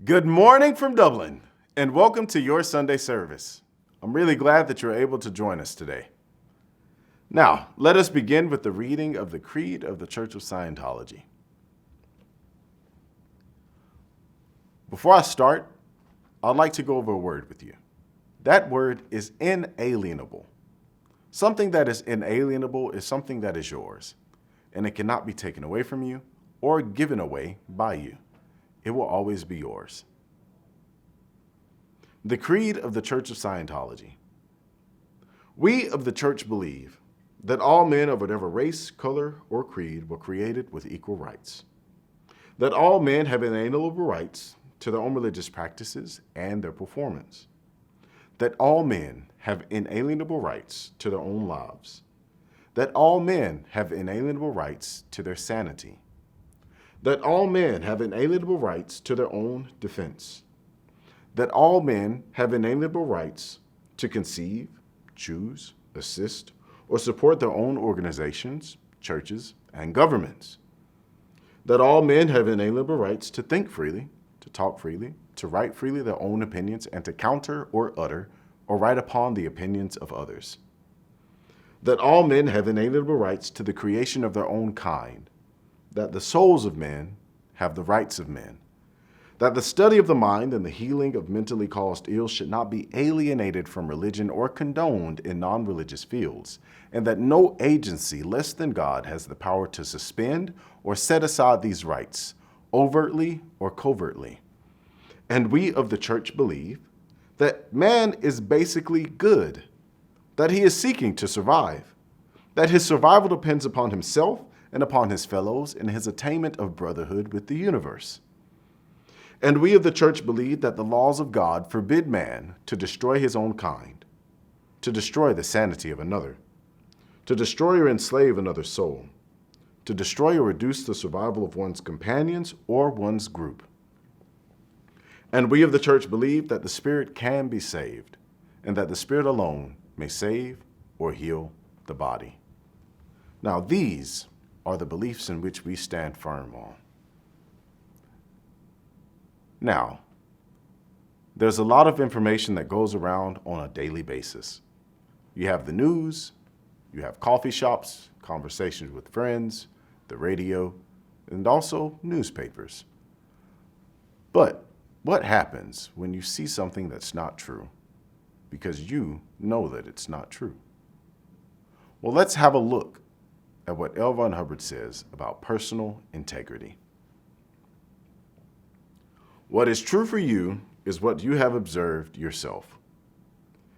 Good morning from Dublin, and welcome to your Sunday service. I'm really glad that you're able to join us today. Now, let us begin with the reading of the Creed of the Church of Scientology. Before I start, I'd like to go over a word with you. That word is inalienable. Something that is inalienable is something that is yours, and it cannot be taken away from you or given away by you. It will always be yours. The Creed of the Church of Scientology. We of the Church believe that all men of whatever race, color, or creed were created with equal rights. That all men have inalienable rights to their own religious practices and their performance. That all men have inalienable rights to their own lives. That all men have inalienable rights to their sanity. That all men have inalienable rights to their own defense. That all men have inalienable rights to conceive, choose, assist, or support their own organizations, churches, and governments. That all men have inalienable rights to think freely, to talk freely, to write freely their own opinions, and to counter or utter or write upon the opinions of others. That all men have inalienable rights to the creation of their own kind. That the souls of men have the rights of men, that the study of the mind and the healing of mentally caused ills should not be alienated from religion or condoned in non-religious fields, and that no agency less than God has the power to suspend or set aside these rights, overtly or covertly. And we of the Church believe that man is basically good, that he is seeking to survive, that his survival depends upon himself and upon his fellows in his attainment of brotherhood with the universe. And we of the Church believe that the laws of God forbid man to destroy his own kind, to destroy the sanity of another, to destroy or enslave another's soul, to destroy or reduce the survival of one's companions or one's group. And we of the Church believe that the spirit can be saved, and that the spirit alone may save or heal the body. Now, these are the beliefs in which we stand firm on. Now, there's a lot of information that goes around on a daily basis. You have the news, you have coffee shops, conversations with friends, the radio, and also newspapers. But what happens when you see something that's not true? Because you know that it's not true. Well, let's have a look at what L. Ron Hubbard says about personal integrity. What is true for you is what you have observed yourself.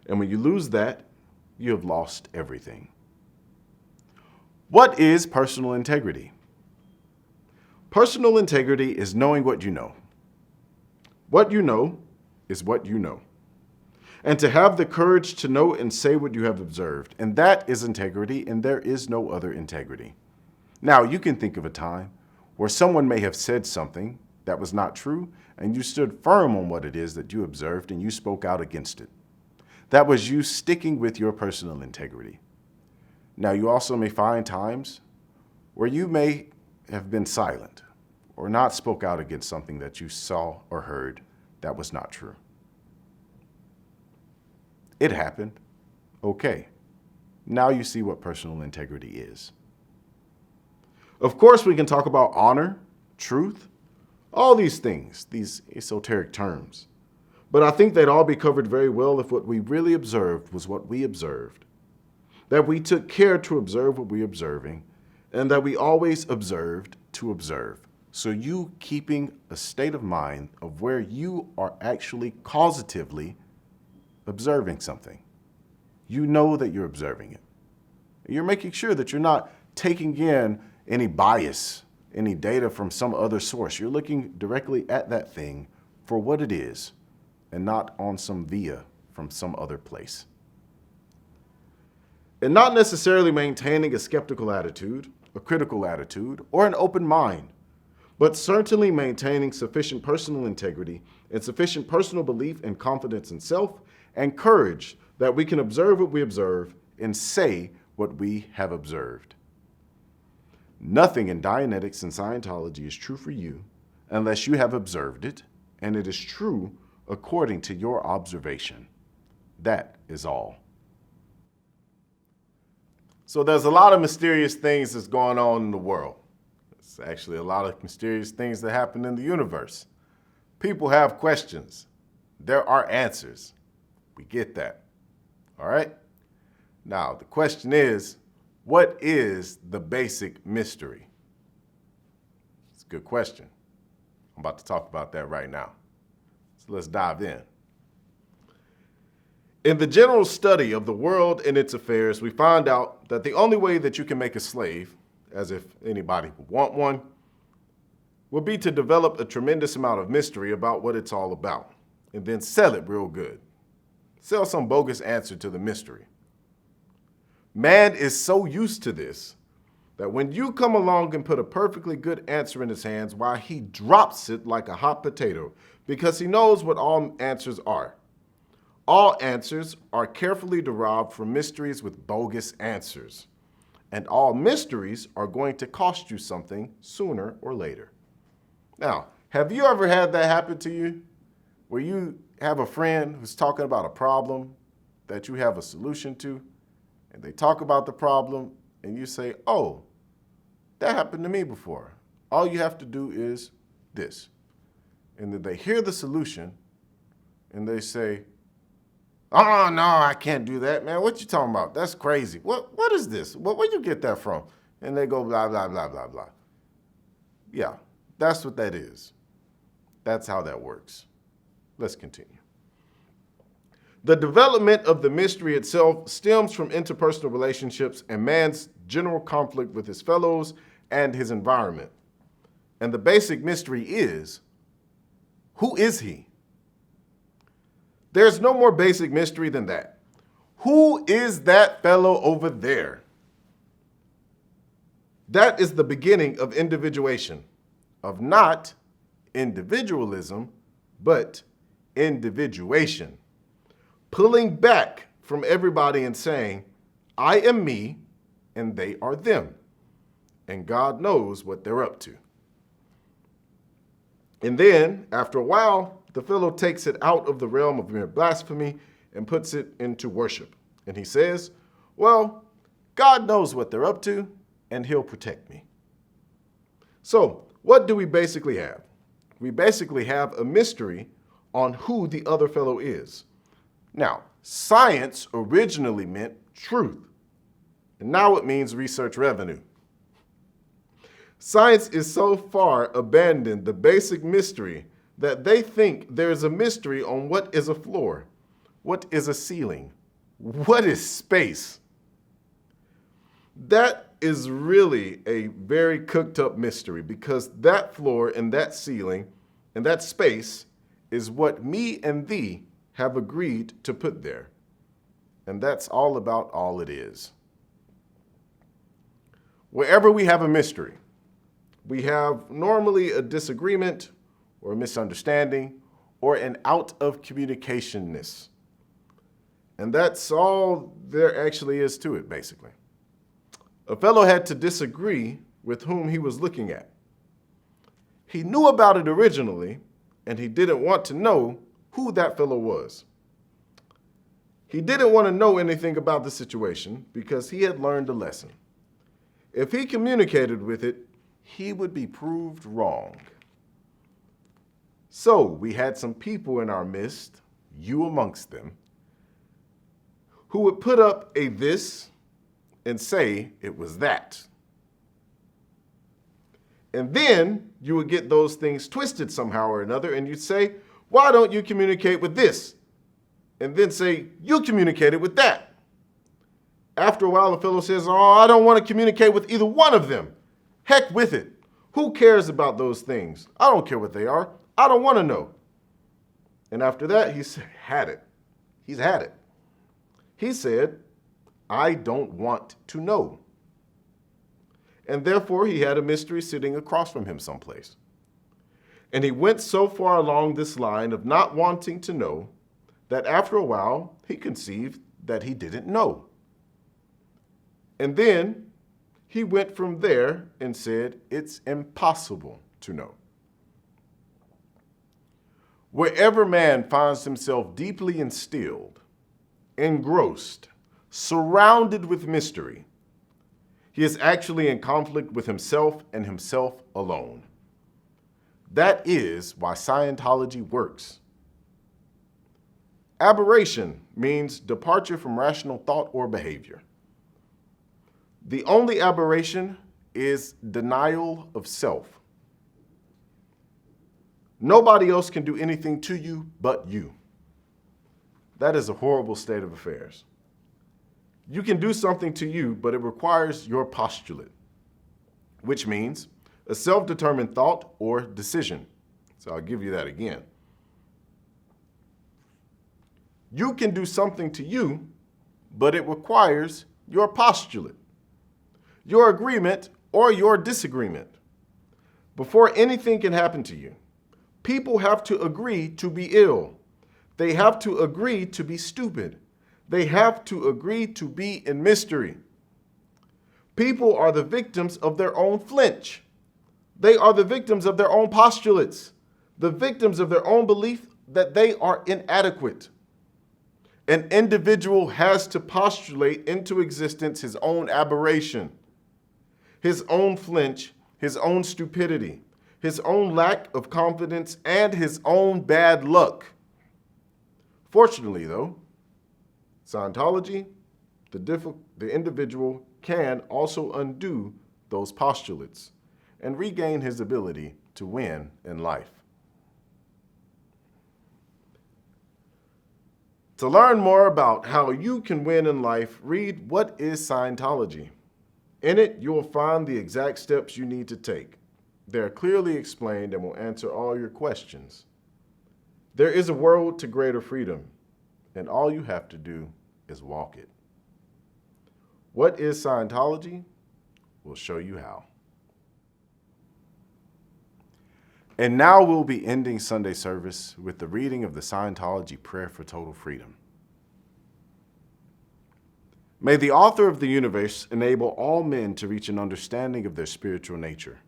And when you lose that, you have lost everything. What is personal integrity? Personal integrity is knowing what you know. What you know is what you know. And to have the courage to know and say what you have observed. And that is integrity, and there is no other integrity. Now, you can think of a time where someone may have said something that was not true, and you stood firm on what it is that you observed, and you spoke out against it. That was you sticking with your personal integrity. Now, you also may find times where you may have been silent or not spoke out against something that you saw or heard that was not true. It happened. Okay. Now you see what personal integrity is. Of course, we can talk about honor, truth, all these things, these esoteric terms. But I think they'd all be covered very well if what we really observed was what we observed. That we took care to observe what we're observing, and that we always observed to observe. So you keeping a state of mind of where you are actually causatively observing something. You know that you're observing it. You're making sure that you're not taking in any bias, any data from some other source. You're looking directly at that thing for what it is and not on some via from some other place. And not necessarily maintaining a skeptical attitude, a critical attitude, or an open mind, but certainly maintaining sufficient personal integrity and sufficient personal belief and confidence in self and courage that we can observe what we observe and say what we have observed. Nothing in Dianetics and Scientology is true for you unless you have observed it and it is true according to your observation. That is all. So there's a lot of mysterious things that's going on in the world. It's actually a lot of mysterious things that happen in the universe. People have questions. There are answers. We get that. All right? Now, the question is, what is the basic mystery? It's a good question. I'm about to talk about that right now. So let's dive in. In the general study of the world and its affairs, we find out that the only way that you can make a slave, as if anybody would want one, would be to develop a tremendous amount of mystery about what it's all about, and then sell it real good. Sell some bogus answer to the mystery. Man is so used to this that when you come along and put a perfectly good answer in his hands, why, he drops it like a hot potato because he knows what all answers are. All answers are carefully derived from mysteries with bogus answers. And all mysteries are going to cost you something sooner or later. Now, have you ever had that happen to you? Where you have a friend who's talking about a problem that you have a solution to, and they talk about the problem, and you say, oh, that happened to me before. All you have to do is this. And then they hear the solution, and they say, oh, no, I can't do that, man. What you talking about? That's crazy. What is this? Where'd you get that from? And they go blah, blah, blah, blah, blah. Yeah, that's what that is. That's how that works. Let's continue. The development of the mystery itself stems from interpersonal relationships and man's general conflict with his fellows and his environment. And the basic mystery is, who is he? There's no more basic mystery than that. Who is that fellow over there? That is the beginning of individuation, of not individualism, but individuation. Pulling back from everybody and saying, I am me and they are them. And God knows what they're up to. And then, after a while, the fellow takes it out of the realm of mere blasphemy and puts it into worship. And he says, well, God knows what they're up to, and he'll protect me. So, what do we basically have? We basically have a mystery on who the other fellow is. Now, science originally meant truth, and now it means research revenue. Science is so far abandoned the basic mystery that they think there is a mystery on what is a floor, what is a ceiling, what is space. That is really a very cooked up mystery because that floor and that ceiling and that space is what me and thee have agreed to put there. And that's all about all it is. Wherever we have a mystery, we have normally a disagreement or a misunderstanding or an out of communicationness. And that's all there actually is to it, basically. A fellow had to disagree with whom he was looking at. He knew about it originally, and he didn't want to know who that fellow was. He didn't want to know anything about the situation because he had learned a lesson. If he communicated with it, he would be proved wrong. So we had some people in our midst, you amongst them, who would put up a this and say it was that. And then you would get those things twisted somehow or another, and you'd say, why don't you communicate with this? And then say, you communicated with that. After a while, the fellow says, oh, I don't want to communicate with either one of them. Heck with it. Who cares about those things? I don't care what they are. I don't want to know. And after that, he's had it. He's had it. He said, I don't want to know. And therefore, he had a mystery sitting across from him someplace. And he went so far along this line of not wanting to know that after a while, he conceived that he didn't know. And then he went from there and said, it's impossible to know. Wherever man finds himself deeply instilled, engrossed, surrounded with mystery, he is actually in conflict with himself and himself alone. That is why Scientology works. Aberration means departure from rational thought or behavior. The only aberration is denial of self. Nobody else can do anything to you but you. That is a horrible state of affairs. You can do something to you, but it requires your postulate, which means a self-determined thought or decision. So I'll give you that again. You can do something to you, but it requires your postulate, your agreement or your disagreement. Before anything can happen to you, people have to agree to be ill. They have to agree to be stupid. They have to agree to be in mystery. People are the victims of their own flinch. They are the victims of their own postulates, the victims of their own belief that they are inadequate. An individual has to postulate into existence his own aberration, his own flinch, his own stupidity, his own lack of confidence, and his own bad luck. Fortunately, though, Scientology, the individual can also undo those postulates and regain his ability to win in life. To learn more about how you can win in life, read What is Scientology? In it, you will find the exact steps you need to take. They are clearly explained and will answer all your questions. There is a road to greater freedom, and all you have to do is walk it. What is Scientology? We'll show you how. And now we'll be ending Sunday service with the reading of the Scientology Prayer for Total Freedom. May the author of the universe enable all men to reach an understanding of their spiritual nature.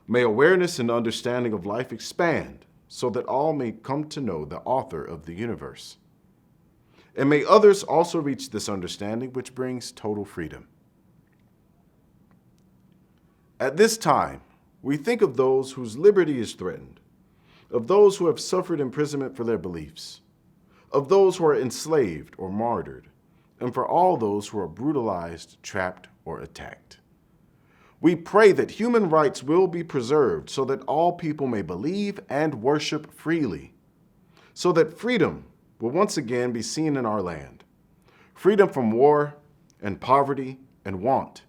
May awareness and understanding of life expand so that all may come to know the author of the universe. And may others also reach this understanding which brings total freedom. At this time, we think of those whose liberty is threatened, of those who have suffered imprisonment for their beliefs, of those who are enslaved or martyred, and for all those who are brutalized, trapped, or attacked. We pray that human rights will be preserved so that all people may believe and worship freely, so that freedom will once again be seen in our land. Freedom from war and poverty and want.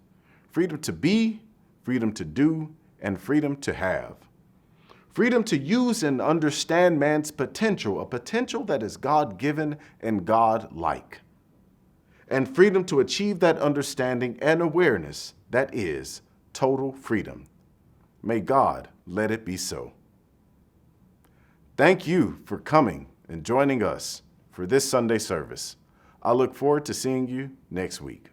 Freedom to be, freedom to do, and freedom to have. Freedom to use and understand man's potential, a potential that is God-given and God-like. And freedom to achieve that understanding and awareness that is total freedom. May God let it be so. Thank you for coming and joining us for this Sunday service. I look forward to seeing you next week.